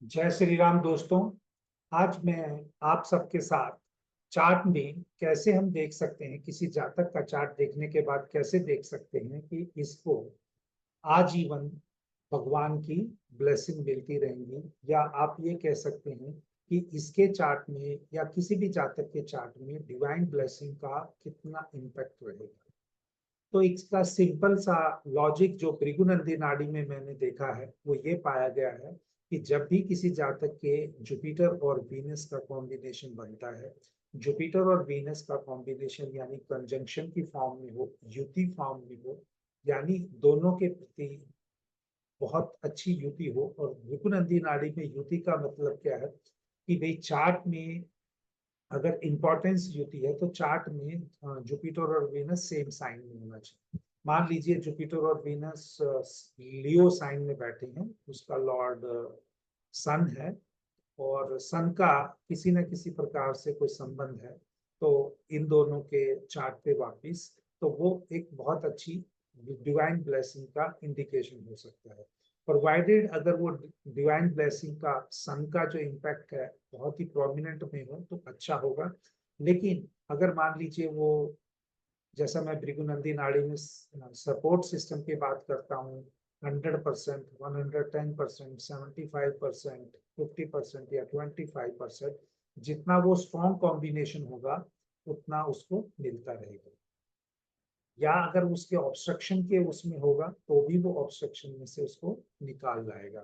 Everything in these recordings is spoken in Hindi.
जय श्री राम दोस्तों। आज मैं आप सबके साथ चार्ट में कैसे हम देख सकते हैं, किसी जातक का चार्ट देखने के बाद कैसे देख सकते हैं कि इसको आजीवन भगवान की ब्लेसिंग मिलती रहेंगी, या आप ये कह सकते हैं कि इसके चार्ट में या किसी भी जातक के चार्ट में डिवाइन ब्लेसिंग का कितना इम्पैक्ट रहेगा। तो इसका सिंपल सा लॉजिक जो भृगुनंदी नाड़ी में मैंने देखा है वो ये पाया गया है कि जब भी किसी जातक के जुपिटर और वीनस का कॉम्बिनेशन बनता है, जुपिटर और वीनस का कॉम्बिनेशन यानी कंजंक्शन की फॉर्म में हो, युति फॉर्म में हो, यानी दोनों के प्रति बहुत अच्छी युति हो। और भृगुनंदी नाड़ी में युति का मतलब क्या है कि भाई चार्ट में अगर इंपॉर्टेंस युति है तो चार्ट में जुपिटर और वीनस सेम साइन में होना चाहिए। मान लीजिए जुपिटर और वीनस लियो साइन में बैठे हैं, उसका लॉर्ड सन है और सन का किसी न किसी प्रकार से कोई संबंध है, तो इन दोनों के चार्ट पे वापिस तो वो एक बहुत अच्छी डिवाइन ब्लेसिंग का इंडिकेशन हो सकता है। प्रोवाइडेड अगर वो डिवाइन ब्लेसिंग का सन का जो इम्पैक्ट है बहुत ही प्रोमिनेंट में हो तो अच्छा होगा। लेकिन अगर मान लीजिए वो, जैसा मैं भृगुनंदी नाड़ी में सपोर्ट सिस्टम की बात करता हूँ, 100%, 110%, 75%, 50% या 25%, जितना वो स्ट्रॉन्ग कॉम्बिनेशन होगा उतना उसको मिलता रहेगा। या अगर उसके ऑब्स्ट्रक्शन के उसमें होगा तो भी वो ऑब्स्ट्रक्शन में से उसको निकाल लाएगा।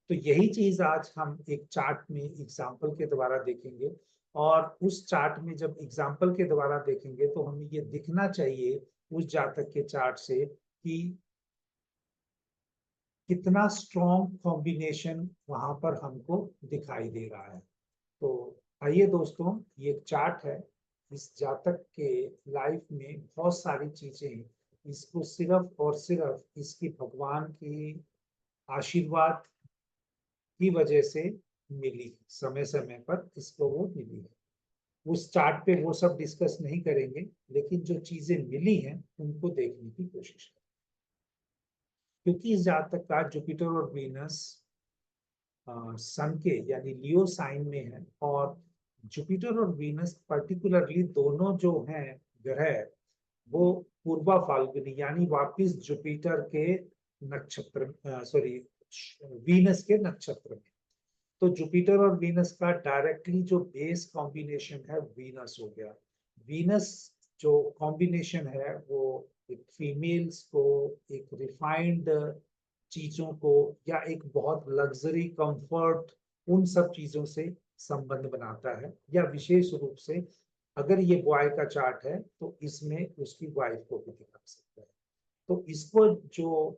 तो यही चीज आज हम एक चार्ट में एग्जाम्पल के द्वारा देखेंगे। और उस चार्ट में जब एग्जाम्पल के द्वारा देखेंगे तो हमें ये दिखना चाहिए उस जातक के चार्ट से कि कितना स्ट्रॉन्ग कॉम्बिनेशन वहां पर हमको दिखाई दे रहा है। तो आइए दोस्तों, ये चार्ट है। इस जातक के लाइफ में बहुत सारी चीजें हैं, इसको सिर्फ और सिर्फ इसकी भगवान की आशीर्वाद की वजह से मिली, समय समय पर इसको वो मिली है। उस चार्ट पे वो सब डिस्कस नहीं करेंगे, लेकिन जो चीजें मिली हैं उनको देखने की कोशिश करें। क्योंकि इस जातक का जुपिटर और वीनस सन के यानी लियो साइन में है, और जुपिटर और वीनस पर्टिकुलरली दोनों जो हैं ग्रह, वो पूर्वा फाल्गुनी यानी वापिस जुपिटर के नक्षत्र, सॉरी, वीनस के नक्षत्र में। तो जुपिटर और वीनस का डायरेक्टली जो बेस कॉम्बिनेशन है वीनस हो गया। वीनस जो कॉम्बिनेशन है वो एक फीमेल्स को, एक रिफाइंड चीजों को, या एक बहुत लग्जरी कंफर्ट, उन सब चीजों से संबंध बनाता है। या विशेष रूप से अगर ये बॉय का चार्ट है तो इसमें उसकी वाइफ को भी दिखा सकता है। तो इसको जो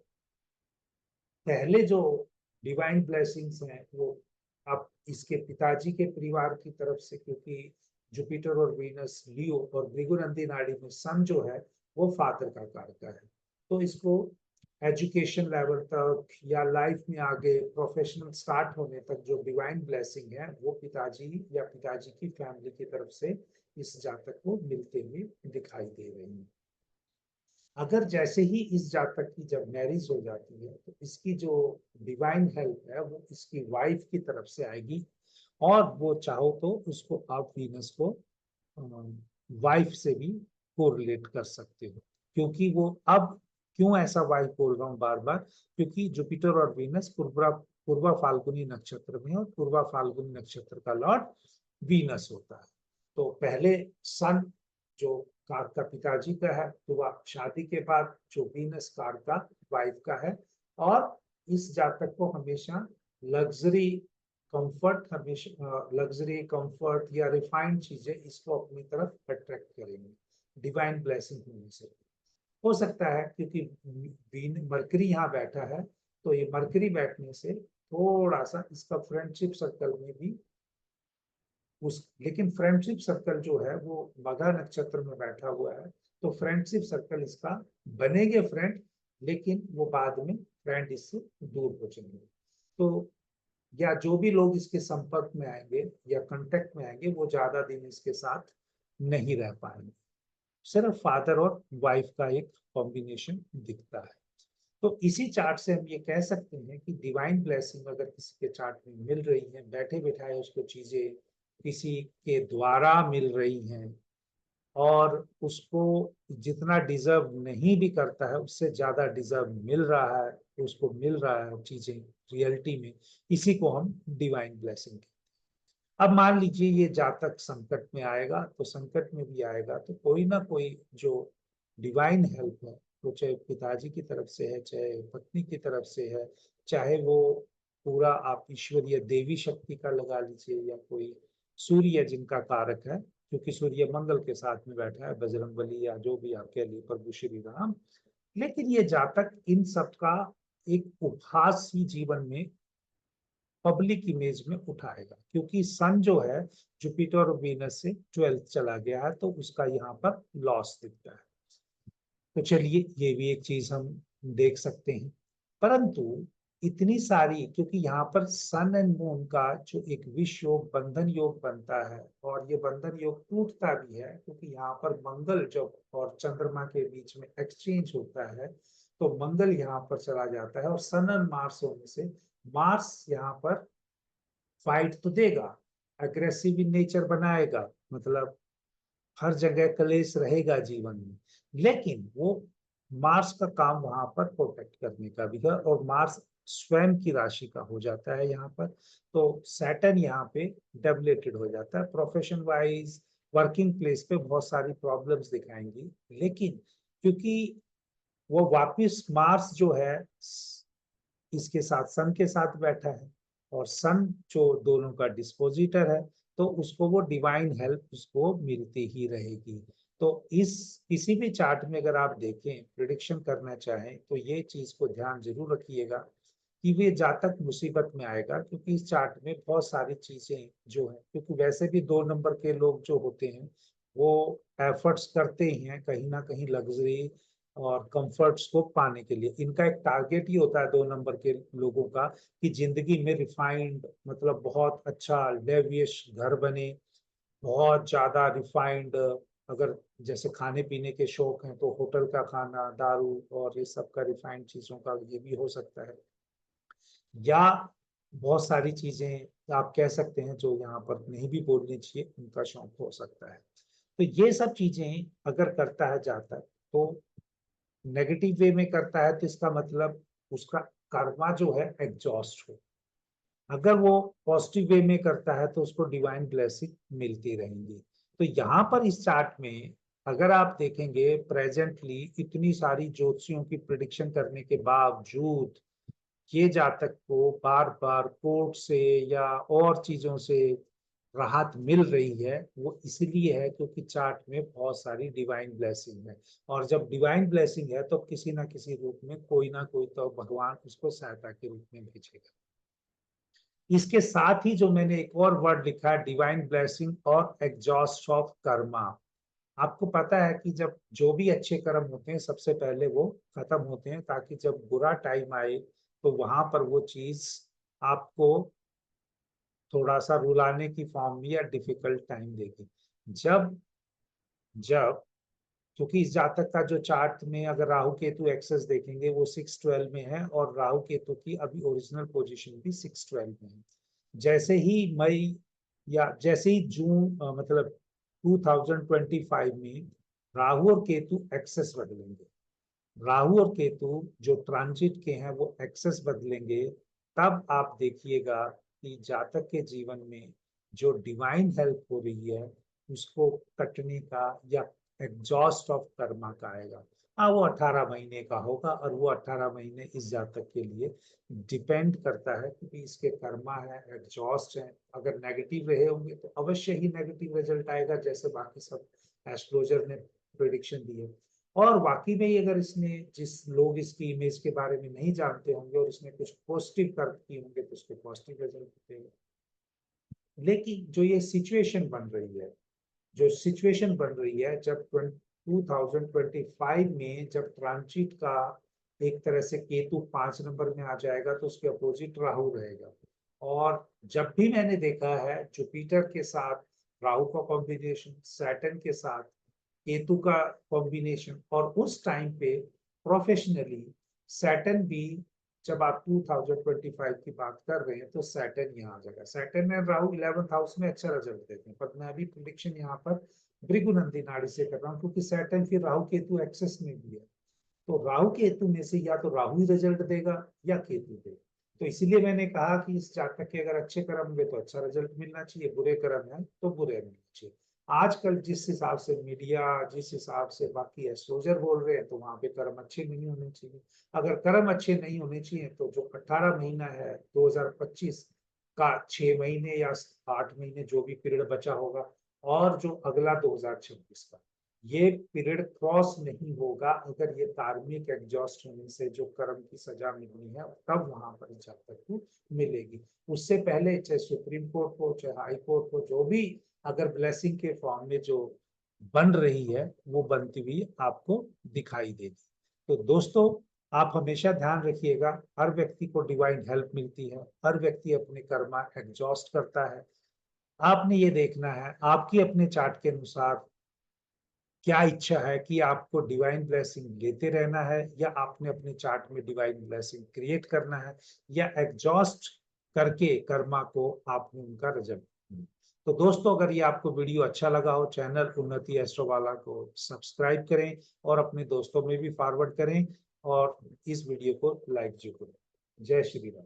पहले जो डिवाइन ब्लेसिंग्स हैं वो अब इसके पिताजी के परिवार की तरफ से, क्योंकि जुपिटर और वीनस लियो और भृगुनंदी नाड़ी में सन जो है वो फादर का कारक है। तो इसको एजुकेशन लेवल तक या लाइफ में आगे प्रोफेशनल स्टार्ट होने तक जो डिवाइन ब्लेसिंग है वो पिताजी या पिताजी की फैमिली की तरफ से इस जातक को मिलते हुए दिखाई दे रहे हैं। अगर जैसे ही इस जातक की जब मैरिज हो जाती है तो इसकी जो डिवाइन हेल्प है वो इसकी वाइफ की तरफ से आएगी, और वो चाहो तो उसको आप वीनस को वाइफ से भी कोरिलेट कर सकते हो। क्योंकि वो अब, क्यों ऐसा वाइफ बोल रहा हूँ बार बार, क्योंकि जुपिटर और वीनस पूर्वा पूर्वा फाल्गुनी नक्षत्र में, और पूर्वा फाल्गुनी नक्षत्र का लॉर्ड वीनस होता है। तो पहले सन जो कार का पिताजी का है, तो वह शादी के बाद जो वीनस कार का वाइफ का है। और इस जातक को हमेशा लग्जरी कंफर्ट, हमेशा लग्जरी कंफर्ट या रिफाइंड चीजें इसको अपनी तरफ अट्रैक्ट करेंगे डिवाइन ब्लेसिंग होने से। हो सकता है क्योंकि मरकरी यहाँ बैठा है, तो ये मरकरी बैठने से थोड़ा सा इसका फ्रेंडशिप सर्कल में भी उस, लेकिन फ्रेंडशिप सर्कल जो है वो मघा नक्षत्र में बैठा हुआ है, तो फ्रेंडशिप सर्कल इसका बनेंगे फ्रेंड, लेकिन वो बाद में फ्रेंड इससे दूर हो जाएंगे। तो या जो भी लोग इसके संपर्क में आएंगे या कांटेक्ट में आएंगे वो ज्यादा दिन इसके साथ नहीं रह पाएंगे। सिर्फ फादर और वाइफ का एक कॉम्बिनेशन दिखता है। तो इसी चार्ट से हम ये कह सकते हैं कि डिवाइन ब्लेसिंग अगर किसी के चार्ट में मिल रही है, बैठे बिठाए उसको चीजें किसी के द्वारा मिल रही हैं और उसको जितना डिजर्व नहीं भी करता है उससे ज्यादा डिजर्व मिल रहा है, उसको मिल रहा है चीजें रियलिटी में, इसी को हम डिवाइन ब्लेसिंग। अब मान लीजिए ये जातक संकट में आएगा, तो संकट में भी आएगा तो कोई ना कोई जो डिवाइन हेल्प है, वो चाहे पिताजी की तरफ से है, चाहे पत्नी की तरफ से है, चाहे वो पूरा आप ईश्वरीय देवी शक्ति का लगा लीजिए, या कोई सूर्य जिनका कारक है, क्योंकि सूर्य मंगल के साथ में बैठा है, बजरंगबली या जो भी आप कह लिए, प्रभु श्री राम। लेकिन ये जातक इन सब का एक उपहास ही जीवन में पब्लिक इमेज में उठाएगा, क्योंकि सन जो है जुपिटर और वीनस से 12th चला गया है, तो उसका यहाँ पर लॉस दिखता है। तो चलिए ये भी एक चीज हम देख सकते हैं। परंतु इतनी सारी, क्योंकि यहाँ पर सन एंड मून का जो एक विष योग बंधन योग बनता है, और ये बंधन योग टूटता भी है, क्योंकि यहाँ पर मंगल जब और चंद्रमा के बीच में एक्सचेंज होता है, तो मंगल यहाँ पर चला जाता है, और सन एंड मार्स होने से मार्स यहाँ पर फाइट तो देगा, अग्रेसिव इन नेचर बनाएगा, मतलब हर जगह कलेश रहेगा जीवन में, लेकिन वो मार्स का काम वहां पर प्रोटेक्ट करने का भी है, और मार्स स्वयं की राशि का हो जाता है यहाँ पर। तो सैटर्न यहाँ पे डेबिलेटेड हो जाता है, प्रोफेशन वाइज वर्किंग प्लेस पे बहुत सारी प्रॉब्लम्स दिखाएंगी, लेकिन क्योंकि वो वापिस मार्स जो है इसके साथ सन के साथ बैठा है, और सन जो दोनों का डिस्पोजिटर है, तो उसको वो डिवाइन हेल्प उसको मिलती ही रहेगी। तो इस किसी भी चार्ट में अगर आप देखें, प्रिडिक्शन करना चाहें, तो ये चीज को ध्यान जरूर रखिएगा कि वे जातक मुसीबत में आएगा, क्योंकि इस चार्ट में बहुत सारी चीजें जो है, क्योंकि वैसे भी 2 नंबर के लोग जो होते हैं वो एफर्ट्स करते ही हैं कहीं ना कहीं लग्जरी और कंफर्ट्स को पाने के लिए। इनका एक टारगेट ही होता है 2 नंबर के लोगों का कि जिंदगी में रिफाइंड, मतलब बहुत अच्छा लेविश घर बने, बहुत ज्यादा रिफाइंड, अगर जैसे खाने पीने के शौक हैं तो होटल का खाना, दारू और ये सब का रिफाइंड चीजों का ये भी हो सकता है, या बहुत सारी चीजें आप कह सकते हैं जो यहाँ पर नहीं भी बोलनी चाहिए, उनका शौक हो सकता है। तो ये सब चीजें अगर करता है जातक, तो नेगेटिव वे में करता है तो इसका मतलब उसका कर्मा जो है एग्जॉस्ट हो। अगर वो पॉजिटिव वे में करता है तो उसको डिवाइन ब्लेसिंग मिलती रहेंगी। तो यहाँ पर इस चार्ट में अगर आप देखेंगे, प्रेजेंटली इतनी सारी ज्योतिषियों की प्रिडिक्शन करने के बावजूद ये जातक को बार बार कोर्ट से या और चीजों से राहत मिल रही है, वो इसलिए है क्योंकि चार्ट में बहुत सारी डिवाइन ब्लेसिंग है। और जब डिवाइन ब्लेसिंग है तो किसी ना किसी रूप में कोई ना कोई तो भगवान उसको सहायता के रूप में भेजेगा। इसके साथ ही जो मैंने एक और वर्ड लिखा है, डिवाइन ब्लेसिंग और एग्जॉस्ट ऑफ कर्मा। आपको पता है कि जब जो भी अच्छे कर्म होते हैं सबसे पहले वो खत्म होते हैं, ताकि जब बुरा टाइम आए तो वहां पर वो चीज आपको थोड़ा सा रुलाने की फॉर्म में या डिफिकल्ट टाइम देगी। जब जब क्योंकि इस जातक का जो चार्ट में अगर राहु केतु एक्सेस देखेंगे वो 6-12 में है, और राहु केतु की अभी ओरिजिनल पोजीशन भी 6-12 में है। जैसे ही मई या जैसे ही जून मतलब 2025 में राहु और केतु एक्सेस बदलेंगे, राहु और केतु जो ट्रांजिट के हैं वो एक्सेस बदलेंगे, तब आप देखिएगा कि जातक के जीवन में जो डिवाइन हेल्प हो रही है उसको कटने का या एग्जॉस्ट ऑफ कर्मा का आएगा। हाँ, वो 18 महीने का होगा, और वो 18 महीने इस जातक के लिए डिपेंड करता है, क्योंकि इसके कर्मा है, एग्जॉस्ट है। अगर नेगेटिव रहे होंगे तो अवश्य ही नेगेटिव रिजल्ट आएगा, जैसे बाकी सब एस्ट्रोलजर ने प्रिडिक्शन दी है। और वाकई में ही अगर इसने, जिस लोग इसकी इमेज के बारे में नहीं जानते होंगे और इसने कुछ पॉजिटिव कर्म किए होंगे तो उसके पॉजिटिव रिजल्ट मिलेंगे। लेकिन जो ये सिचुएशन बन रही है, जो सिचुएशन बन रही है, जब 2025 में जब ट्रांजिट का एक तरह से केतु 5 नंबर में आ जाएगा तो उसके अपोजिट राहु रहेगा। और जब भी मैंने देखा है जुपिटर के साथ राहु का कॉम्बिनेशन, सैटर्न के साथ केतु का कॉम्बिनेशन, और उस टाइम पे प्रोफेशनली सैटर्न भी जब आप 2025 की बात कर रहे हैं तो सैटर्न यहाँ आ जाएगा। Saturn and Rahu 11th house में अच्छा रिजल्ट देते हैं, पर मैं अभी प्रिडिक्शन यहाँ पर भृगुनंदी नाड़ी से कर रहा हूँ, क्योंकि सैटर्न फिर राहु केतु एक्सेस में भी है। तो राहु केतु में से या तो राहु ही रिजल्ट देगा या केतु देगा। तो इसीलिए मैंने कहा कि इस जातक के अगर अच्छे कर्म हुए तो अच्छा रिजल्ट मिलना चाहिए, बुरे कर्म है तो बुरे मिलना चाहिए। आजकल जिस हिसाब से मीडिया, जिस हिसाब से बाकी एस्ट्रोलजर बोल रहे हैं, तो वहां पे कर्म अच्छे नहीं होने चाहिए। अगर कर्म अच्छे नहीं होने चाहिए तो जो 18 महीना है 2025 का 6 महीने या 8 महीने जो भी पीरियड बचा होगा, और जो अगला 2026 का, ये पीरियड क्रॉस नहीं होगा अगर ये कार्मिक एग्जॉस्ट होने से जो कर्म की सजा मिलनी है तब वहां पर जातक को मिलेगी। उससे पहले चाहे सुप्रीम कोर्ट हो चाहे हाई कोर्ट हो, जो भी अगर ब्लेसिंग के फॉर्म में जो बन रही है वो बनती हुई आपको दिखाई देगी। तो दोस्तों, आप हमेशा ध्यान रखिएगा, हर व्यक्ति को डिवाइन हेल्प मिलती है, हर व्यक्ति अपने कर्मा एग्जॉस्ट करता है। आपने ये देखना है आपकी अपने चार्ट के अनुसार क्या इच्छा है कि आपको डिवाइन ब्लेसिंग लेते रहना है, या आपने अपने चार्ट में डिवाइन ब्लेसिंग क्रिएट करना है, या एग्जॉस्ट करके कर्मा को आपने उनका रिजल्ट। तो दोस्तों, अगर ये आपको वीडियो अच्छा लगा हो, चैनल उन्नति एस्ट्रो वाला को सब्सक्राइब करें और अपने दोस्तों में भी फॉरवर्ड करें, और इस वीडियो को लाइक जरूर करें। जय श्री राम।